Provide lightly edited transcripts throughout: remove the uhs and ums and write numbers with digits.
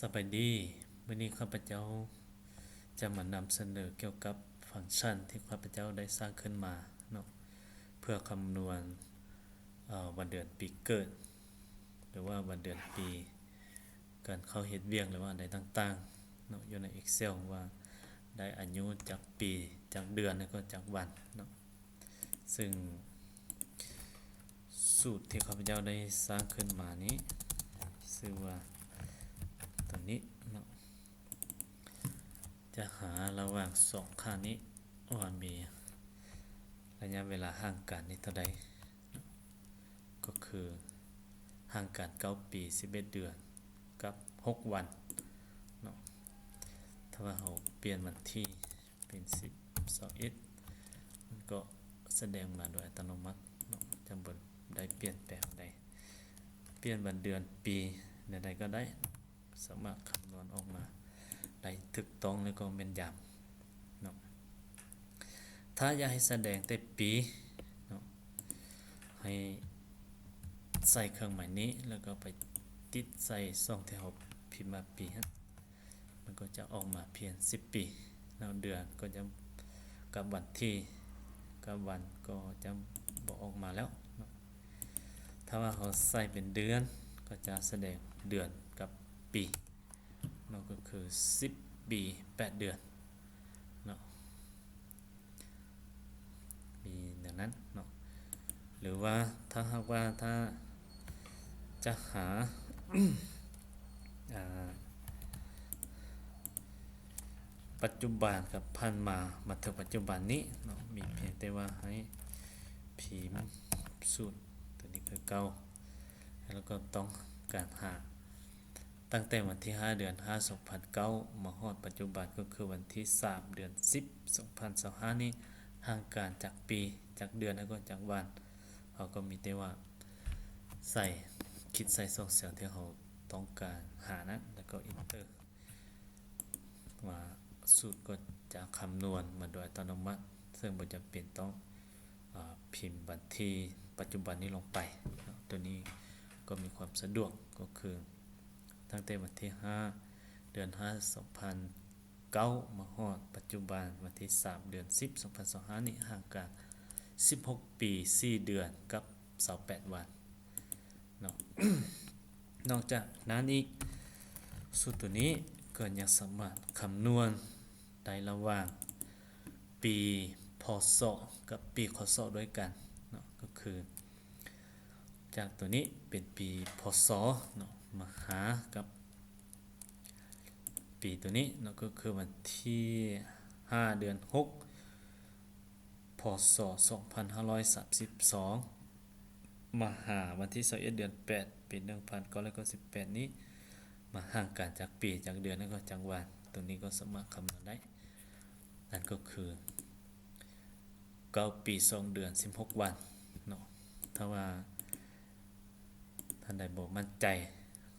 สบายดีวันนี้ข้าพเจ้าจะมานำเสนอเกี่ยวกับฟังก์ชันที่ข้าพเจ้าได้สร้างขึ้นมาเนาะเพื่อคำนวณวันเดือนปีเกิดหรือว่าวันเดือนปีการเข้าเฮ็ดเวียกหรือว่าใดต่างๆเนาะอยู่ใน Excel ว่าได้อายุจากปีจากเดือนแล้วก็จากวันเนาะซึ่งสูตรที่ข้าพเจ้าได้สร้างขึ้นมานี้ชื่อว่าตัวนี้เนาะจะหาระหว่างสองค่านี้ว่ามีระยะเวลาห่างกันนี้เท่าใดก็คือห่างกัน9ปี11เดือนกับ6วันเนาะถ้าว่าเราเปลี่ยนวันที่เป็น10 21มันก็แสดงมาโดยอัตโนมัติเนาะจำบ่ได้เปลี่ยนแปลงใดเปลี่ยนวันเดือนปีใดๆก็ได้สามารถคำนวณออกมาได้ถูกต้องแล้วก็แม่นยำเนาะถ้าอยากให้แสดงแต่ปีเนาะให้ใส่เครื่องหมายนี้แล้วก็ไปติดใส่ช่องที่เราพิมพ์มาปีมันก็จะออกมาเพียง10ปีแล้วเดือนก็จะกับวันที่กับวันก็จะบอกออกมาแล้วเนาะถ้าว่าเราใส่เป็นเดือนก็จะแสดงเดือนกับปีเนาะก็คือ10ปี8เดือนเนาะมีดังนั้นเนาะหรือว่าถ้าหากว่าถ้าจะหา ปัจจุบันกับผ่านมาถึงปัจจุบันนี้เนาะมีเพียงแต่ว่าให้พิมพ์สูตรตัวนี้คือเก่าแล้วก็ต้องการหาตั้งแต่วันที่5เดือน5 2009มาฮอดปัจจุบันก็คือวันที่3เดือน10 2025นี้ห่างกันจากปีจากเดือนแล้วก็จากวันเขาก็มีแต่ว่าใส่คิดใส่ช่องเสียงที่เขาต้องการหานั้นแล้วก็อินเตอร์ว่าสูตรก็จะคำนวณมาโดยอัตโนมัติซึ่งบ่จำเป็นต้องพิมพ์วันที่ปัจจุบันนี้ลงไปตัวนี้ก็มีความสะดวกก็คือตั้งแต่วันที่5เดือน5 2009มาฮอดปัจจุบันวันที่3เดือน10 2025นี้ห่างกัน16ปี4เดือนกับ28วันเนาะ นอกจากนั้นอีกสูตรตัวนี้ก็ยังสามารถคำนวณได้ระหว่างปีพศกับปีคศด้วยกันเนาะก็คือจากตัวนี้เป็นปีพศเนาะมาหากับปีตัวนี้เนาะก็คือวันที่5เดือน6พศ2532มาหาวันที่21เดือน8ปี1918นี้มาห่างกันจากปีจากเดือนแล้วก็จากวันตรงนี้ก็สามารถคำนวณได้นั่นก็คือ9ปี2เดือน16วันเนาะถ้าว่าท่านใดบ่มั่นใจ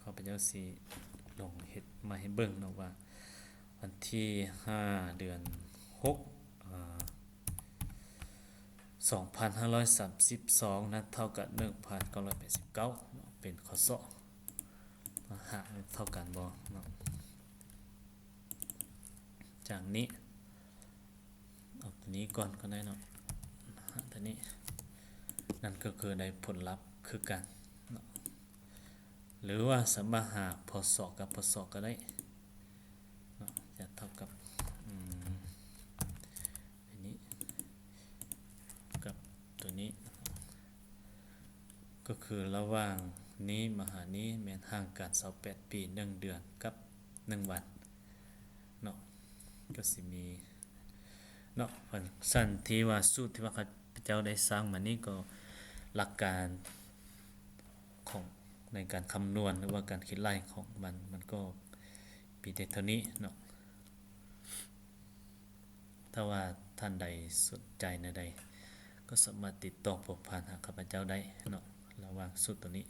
ข้าพเจ้าสิลงเฮ็ดมาให้เบิ่งเนาะว่าวันที่5เดือน6 2532นั้นเท่ากับ1989เนาะเป็นข้อสอบหาเท่ากันบ่เนาะจากนี้เอาตัวนี้ก่อนก็ได้เนาะตัวนี้นั่นก็คือได้ผลลัพธ์คือกันเนาะหรือว่าสามารถหาพศกับพศก็ได้เนาะจะเท่ากับอันนี้กับตัวนี้ก็คือระหว่างนี้มาหานี้แม่นห่างกัน28ปี1เดือนกับ1วันเนาะก็สิมีเนาะฟังก์ชันที่ว่าสูตรที่ว่าข้าพเจ้าได้สร้างมานี้ก็หลักการของในการคำนวณหรือว่าการคิดไล่ของมันก็มีแต่เท่านี้เนาะถ้าว่าท่านใดสนใจในใดก็สามารถติดต่อผ่านหาข้าพเจ้าได้เนาะระหว่างสูตรตัวนี้